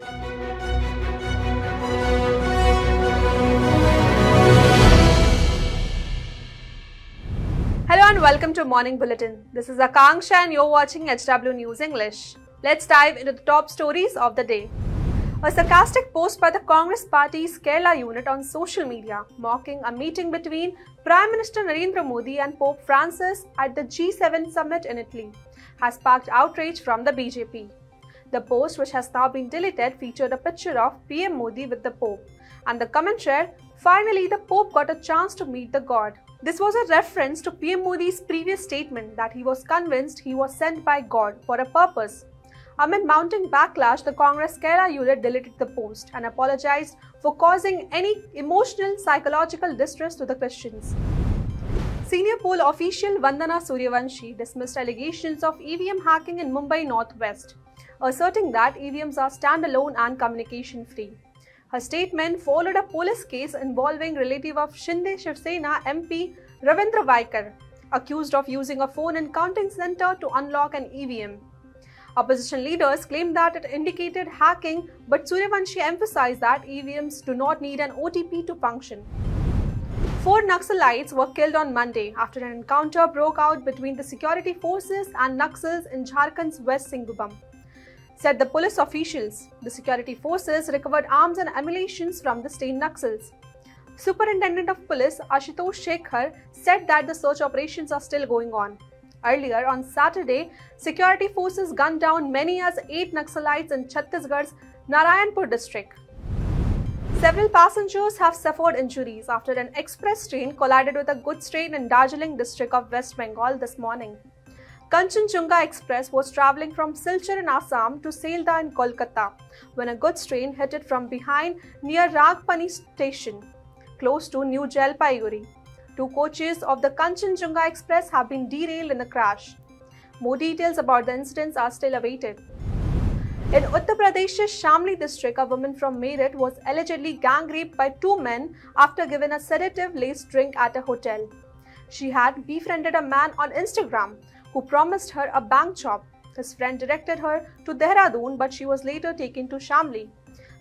Hello and welcome to Morning Bulletin. This is Akanksha and you're watching HW News English. Let's dive into the top stories of the day. A sarcastic post by the Congress Party's Kerala unit on social media mocking a meeting between Prime Minister Narendra Modi and Pope Francis at the G7 summit in Italy has sparked outrage from the BJP. The post, which has now been deleted, featured a picture of PM Modi with the Pope, and the comment read, "Finally, the Pope got a chance to meet the God." This was a reference to PM Modi's previous statement that he was convinced he was sent by God for a purpose. Amid mounting backlash, the Congress Kerala unit deleted the post and apologized for causing any emotional, psychological distress to the Christians. Senior poll official Vandana Suryavanshi dismissed allegations of EVM hacking in Mumbai Northwest, asserting that EVMs are standalone and communication-free. Her statement followed a police case involving relative of Shinde Shiv Sena MP Ravindra Vaikar, accused of using a phone in counting center to unlock an EVM. Opposition leaders claimed that it indicated hacking, but Suryavanshi emphasized that EVMs do not need an OTP to function. 4 Naxalites were killed on Monday after an encounter broke out between the security forces and Naxals in Jharkhand's West Singhbhum. Said the police officials, the security forces recovered arms and ammunition from the slain Naxals. Superintendent of Police Ashutosh Shekhar said that the search operations are still going on. Earlier on Saturday, security forces gunned down many as 8 Naxalites in Chhattisgarh's Narayanpur district. Several passengers have suffered injuries after an express train collided with a goods train in Darjeeling district of West Bengal this morning. Kanchenjunga Express was travelling from Silchar in Assam to Sealdah in Kolkata when a goods train hit it from behind near Ragpani station, close to New Jalpaiguri. 2 coaches of the Kanchenjunga Express have been derailed in the crash. More details about the incidents are still awaited. In Uttar Pradesh's Shamli district, a woman from Meerut was allegedly gang raped by 2 men after given a sedative-laced drink at a hotel. She had befriended a man on Instagram who promised her a bank job. His friend directed her to Dehradun, but she was later taken to Shamli.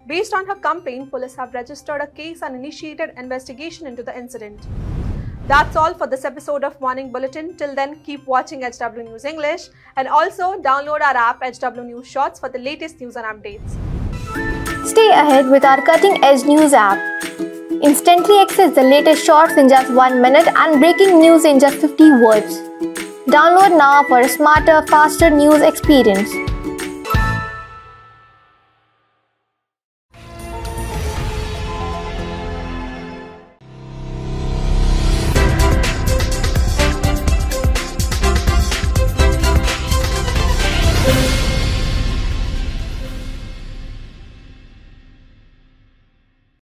Based on her complaint, police have registered a case and initiated investigation into the incident. That's all for this episode of Morning Bulletin. Till then, keep watching HW News English and also download our app HW News Shorts for the latest news and updates. Stay ahead with our cutting-edge news app. Instantly access the latest shorts in just 1 minute and breaking news in just 50 words. Download now for a smarter, faster news experience.